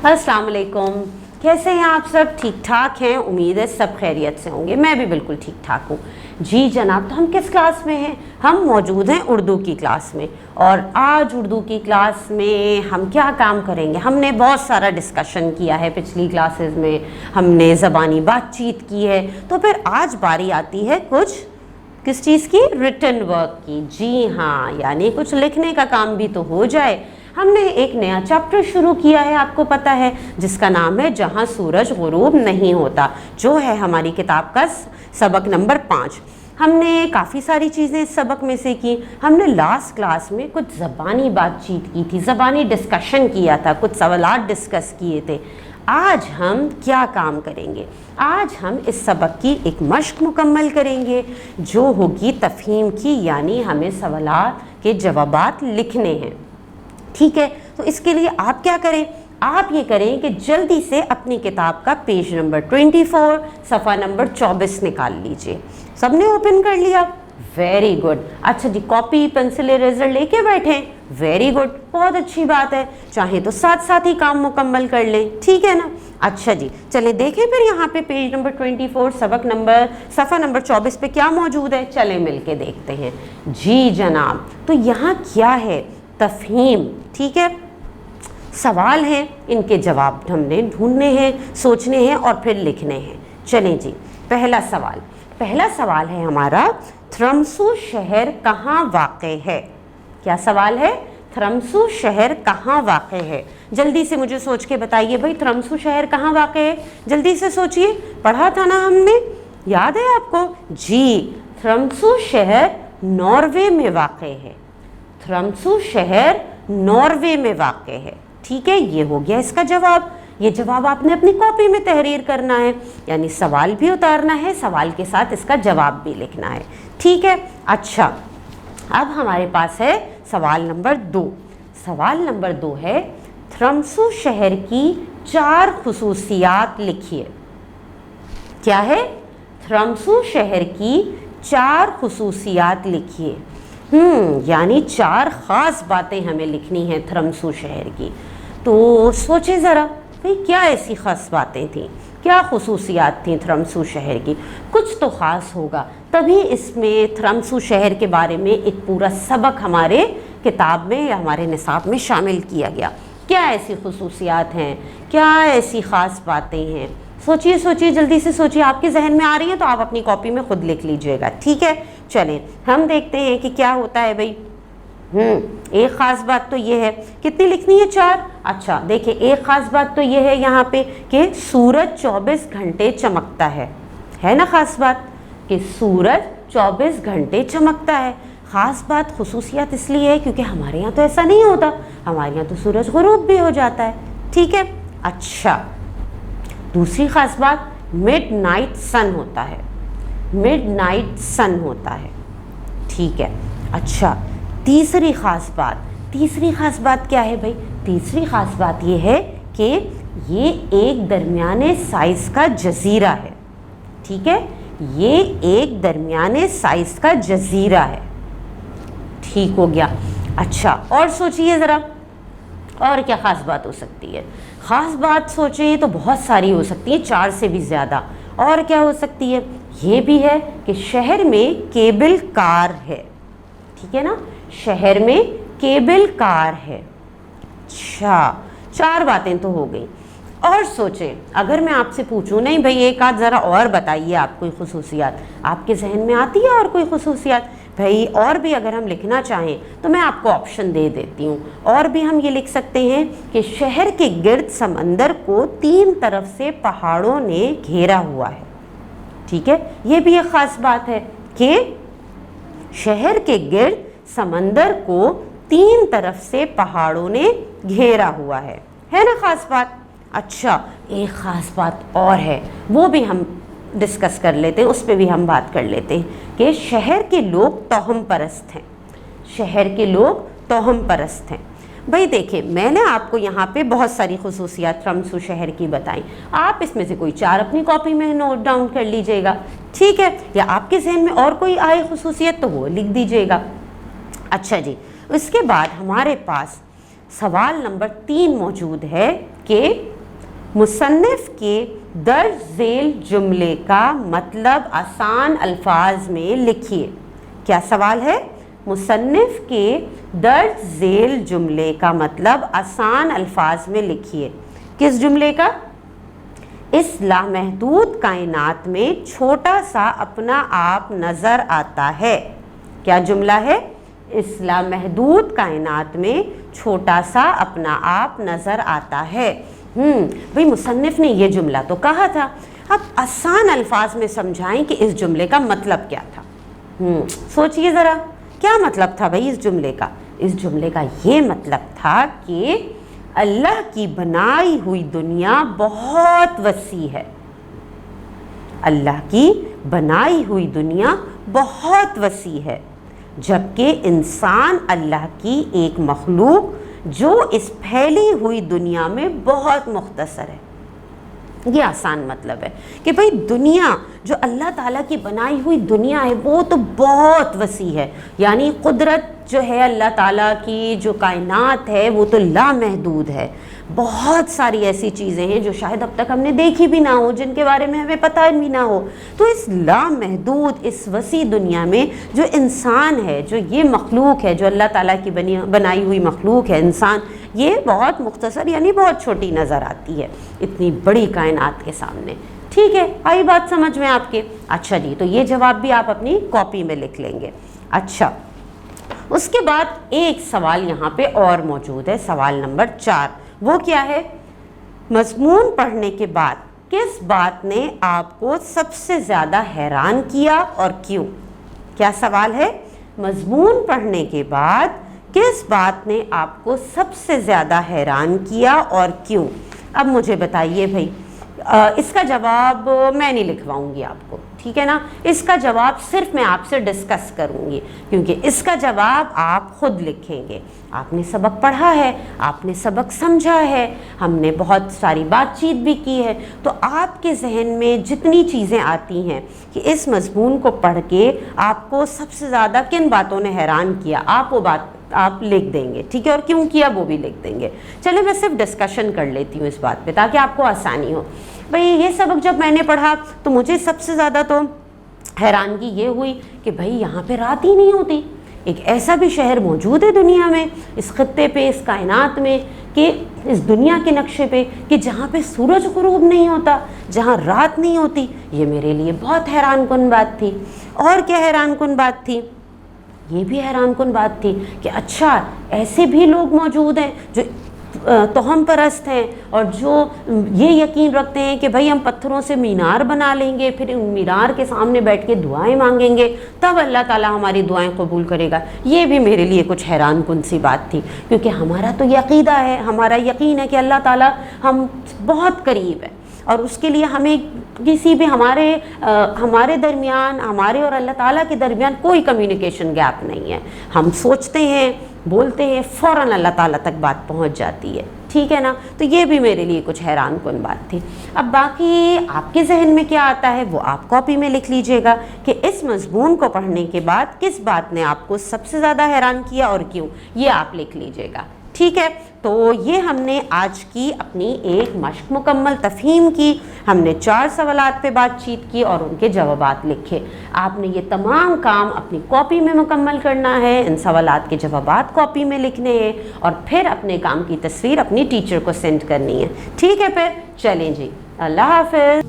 अस्सलाम वालेकुम। कैसे हैं आप सब? ठीक ठाक हैं? उम्मीद है सब खैरियत से होंगे। मैं भी बिल्कुल ठीक ठाक हूँ जी जनाब। तो हम किस क्लास में हैं? हम मौजूद हैं उर्दू की क्लास में। और आज उर्दू की क्लास में हम क्या काम करेंगे? हमने बहुत सारा डिस्कशन किया है पिछली क्लासेस में, हमने ज़बानी बातचीत की है, तो फिर आज बारी आती है कुछ किस चीज़ की? रिटन वर्क की। जी हाँ, यानी कुछ लिखने का काम भी तो हो जाए। हमने एक नया चैप्टर शुरू किया है, आपको पता है, जिसका नाम है जहाँ सूरज गुरूब नहीं होता, जो है हमारी किताब का सबक नंबर 5। हमने काफ़ी सारी चीज़ें इस सबक में से की। हमने लास्ट क्लास में कुछ ज़बानी बातचीत की थी, ज़बानी डिस्कशन किया था, कुछ सवालात डिस्कस किए थे। आज हम क्या काम करेंगे? आज हम इस सबक की एक मश्क मुकम्मल करेंगे जो होगी तफ़हीम की, यानी हमें सवालात के जवाबात लिखने हैं। ठीक है, तो इसके लिए आप क्या करें? आप ये करें कि जल्दी से अपनी किताब का पेज नंबर 24 सफ़ा नंबर 24 निकाल लीजिए। सबने ओपन कर लिया? Very good. अच्छा जी, कॉपी पेंसिल इरेजर लेके बैठे? वेरी गुड, बहुत अच्छी बात है। चाहे तो साथ साथ ही काम मुकम्मल कर लें, ठीक है ना? अच्छा जी, चलें देखें फिर यहाँ पे पेज नंबर 24 सबक नंबर सफ़ा नंबर 24 पे क्या मौजूद है। चलें मिल के देखते हैं। जी जनाब, तो यहाँ क्या है? तफ़हीम। ठीक है, सवाल हैं, इनके जवाब हमने ढूंढने हैं, सोचने हैं और फिर लिखने हैं। चलें जी, पहला सवाल है हमारा, थ्रमसू शहर कहाँ वाक़े है? क्या सवाल है? थ्रमसू शहर कहाँ वाक़े है? जल्दी से मुझे सोच के बताइए भाई, थ्रमसू शहर कहाँ वाक़े है? जल्दी से सोचिए, पढ़ा था ना हमने, याद है आपको? जी, थ्रमसू शहर नॉर्वे में वाक़े है। थ्रमसू शहर नॉर्वे में वाक़ है। ठीक है, ये हो गया इसका जवाब। ये जवाब आपने अपनी कॉपी में तहरीर करना है, यानी सवाल भी उतारना है, सवाल के साथ इसका जवाब भी लिखना है। ठीक है, अच्छा, अब हमारे पास है सवाल नंबर 2। सवाल नंबर 2 है, थ्रमसू शहर की 4 खुसूसियात लिखिए। क्या है? थ्रमसू शहर की 4 खुसूसियात लिखिए। यानी 4 ख़ास बातें हमें लिखनी हैं थ्रमसू शहर की। तो सोचे ज़रा भाई, क्या ऐसी ख़ास बातें थीं, क्या खुसूसियात थीं थ्रमसू शहर की? कुछ तो ख़ास होगा, तभी इसमें थ्रमसू शहर के बारे में एक पूरा सबक हमारे किताब में या हमारे निसाब में शामिल किया गया। क्या ऐसी खुसूसियात हैं, क्या ऐसी ख़ास बातें हैं? सोचिए सोचिए, जल्दी से सोचिए। आपके जहन में आ रही है तो आप अपनी कॉपी में खुद लिख लीजिएगा। ठीक है, चलें हम देखते हैं कि क्या होता है भाई। एक ख़ास बात तो ये है, कितनी लिखनी है? 4। अच्छा देखिए, एक ख़ास बात तो ये है यहाँ पे कि सूरज 24 घंटे चमकता है ना? ख़ास बात कि सूरज 24 घंटे चमकता है। ख़ास बात, खुसूसियत इसलिए है क्योंकि हमारे यहाँ तो ऐसा नहीं होता, हमारे यहाँ तो सूरज गुरूब भी हो जाता है। ठीक है, अच्छा, दूसरी ख़ास बात, मिडनाइट सन होता है। मिडनाइट सन होता है। ठीक है, अच्छा, तीसरी ख़ास बात क्या है भाई? तीसरी ख़ास बात ये है कि ये एक दरमियाने साइज़ का जज़ीरा है। ठीक है, ये एक दरमियाने साइज़ का जज़ीरा है। ठीक हो गया। अच्छा, और सोचिए ज़रा, और क्या ख़ास बात हो सकती है? ख़ास बात सोचें तो बहुत सारी हो सकती है, 4 से भी ज़्यादा। और क्या हो सकती है? ये भी है कि शहर में केबल कार है। ठीक है ना, शहर में केबल कार है। अच्छा, 4 बातें तो हो गई। और सोचें, अगर मैं आपसे पूछूं, नहीं भाई एक आध ज़रा और बताइए, आप कोई खुसूसियात आपके जहन में आती है? और कोई खुसूसियात भाई, और भी अगर हम लिखना चाहें तो मैं आपको ऑप्शन दे देती हूँ। और भी हम ये लिख सकते हैं कि शहर के गिर्द समंदर को 3 तरफ से पहाड़ों ने घेरा हुआ है। ठीक है, ये भी एक ख़ास बात है कि शहर के गिर्द समंदर को 3 तरफ से पहाड़ों ने घेरा हुआ है ना? ख़ास बात। अच्छा, एक ख़ास बात और है, वो भी हम डिस्कस कर लेते हैं, उस पर भी हम बात कर लेते हैं कि शहर के लोग तोहम परस्त हैं। शहर के लोग तोहम परस्त हैं। भाई देखिए, मैंने आपको यहाँ पे बहुत सारी खुसूसियात थ्रमसू शहर की बताई। आप इसमें से कोई 4 अपनी कॉपी में नोट डाउन कर लीजिएगा। ठीक है, या आपके जहन में और कोई आए खुसूसियत तो वो लिख दीजिएगा। अच्छा जी, उसके बाद हमारे पास सवाल नंबर 3 मौजूद है कि मुसन्निफ के दर्ज झेल जुमले का मतलब आसान अल्फाज में लिखिए। क्या सवाल है? मुसन्निफ के दर्ज झेल जुमले का मतलब आसान अल्फाज में लिखिए। किस जुमले का? इस लामहदूद कायनात में छोटा सा अपना आप नज़र आता है। क्या जुमला है? इस लामहदूद कायनात में छोटा सा अपना आप नज़र आता है। भाई मुसन्निफ ने ये जुमला तो कहा था, अब आसान अल्फाज में समझाएं कि इस जुमले का मतलब क्या था। सोचिए ज़रा, क्या मतलब था भाई इस जुमले का? इस जुमले का ये मतलब था कि अल्लाह की बनाई हुई दुनिया बहुत वसी है। अल्लाह की बनाई हुई दुनिया बहुत वसी है, जबकि इंसान अल्लाह की एक मखलूक जो इस फैली हुई दुनिया में बहुत मुख्तसर है। ये आसान मतलब है कि भाई दुनिया जो अल्लाह ताला की बनाई हुई दुनिया है वो तो बहुत वसी है, यानी कुदरत जो है अल्लाह ताला की, जो कायनात है वो तो लामहदूद है। बहुत सारी ऐसी चीज़ें हैं जो शायद अब तक हमने देखी भी ना हो, जिनके बारे में हमें पता भी ना हो। तो इस लामहदूद, इस वसी दुनिया में जो इंसान है, जो ये मखलूक है, जो अल्लाह ताला की बनाई हुई मखलूक है इंसान, ये बहुत मुख्तसर यानी बहुत छोटी नज़र आती है इतनी बड़ी कायनात के सामने। ठीक है, आई बात समझ में आपके? अच्छा जी, तो ये जवाब भी आप अपनी कॉपी में लिख लेंगे। अच्छा, उसके बाद एक सवाल यहाँ पे और मौजूद है, सवाल नंबर 4। वो क्या है? मज़मून पढ़ने के बाद किस बात ने आपको सबसे ज़्यादा हैरान किया और क्यों? क्या सवाल है? मज़मून पढ़ने के बाद किस बात ने आपको सबसे ज़्यादा हैरान किया और क्यों? अब मुझे बताइए भाई, इसका जवाब मैं नहीं लिखवाऊंगी आपको, ठीक है ना? इसका जवाब सिर्फ मैं आपसे डिस्कस करूंगी, क्योंकि इसका जवाब आप खुद लिखेंगे। आपने सबक पढ़ा है, आपने सबक समझा है, हमने बहुत सारी बातचीत भी की है, तो आपके जहन में जितनी चीज़ें आती हैं कि इस मज़मून को पढ़ के आपको सबसे ज़्यादा किन बातों ने हैरान किया, आप वो बात आप लिख देंगे, ठीक है? और क्यों किया वो भी लिख देंगे। चलो मैं सिर्फ डिस्कशन कर लेती हूँ इस बात पे, ताकि आपको आसानी हो। भाई ये सबक जब मैंने पढ़ा तो मुझे सबसे ज़्यादा तो हैरानगी ये हुई कि भाई यहाँ पे रात ही नहीं होती। एक ऐसा भी शहर मौजूद है दुनिया में, इस खित्ते पे, इस कायनात में, कि इस दुनिया के नक्शे पे, कि जहाँ पे सूरज गुरूब नहीं होता, जहाँ रात नहीं होती। ये मेरे लिए बहुत हैरान कुन बात थी। और क्या हैरान कुन बात थी? ये भी हैरान कुन बात थी कि अच्छा ऐसे भी लोग मौजूद हैं जो तोहम परस्त हैं और जो ये यकीन रखते हैं कि भाई हम पत्थरों से मीनार बना लेंगे, फिर उन मीनार के सामने बैठ के दुआएं मांगेंगे, तब अल्लाह ताला हमारी दुआएं कबूल करेगा। ये भी मेरे लिए कुछ हैरान कुन सी बात थी, क्योंकि हमारा तो यकीदा है, हमारा यकीन है कि अल्लाह ताला हम बहुत करीब है और उसके लिए हमें किसी भी हमारे दरमियान, हमारे और अल्लाह ताला के दरमियान कोई कम्युनिकेशन गैप नहीं है। हम सोचते हैं, बोलते हैं, फ़ौरन अल्लाह ताला तक बात पहुंच जाती है, ठीक है ना? तो ये भी मेरे लिए कुछ हैरान कुन बात थी। अब बाकी आपके जहन में क्या आता है वो आप कॉपी में लिख लीजिएगा कि इस मज़मून को पढ़ने के बाद किस बात ने आपको सबसे ज़्यादा हैरान किया और क्यों, ये आप लिख लीजिएगा, ठीक है? तो ये हमने आज की अपनी एक मश्क मुकम्मल तफ़हीम की। हमने 4 सवालात पे बातचीत की और उनके जवाबात लिखे। आपने ये तमाम काम अपनी कॉपी में मुकम्मल करना है, इन सवालात के जवाबात कॉपी में लिखने हैं और फिर अपने काम की तस्वीर अपनी टीचर को सेंड करनी है, ठीक है? फिर चलें जी, अल्लाह हाफ़िज़।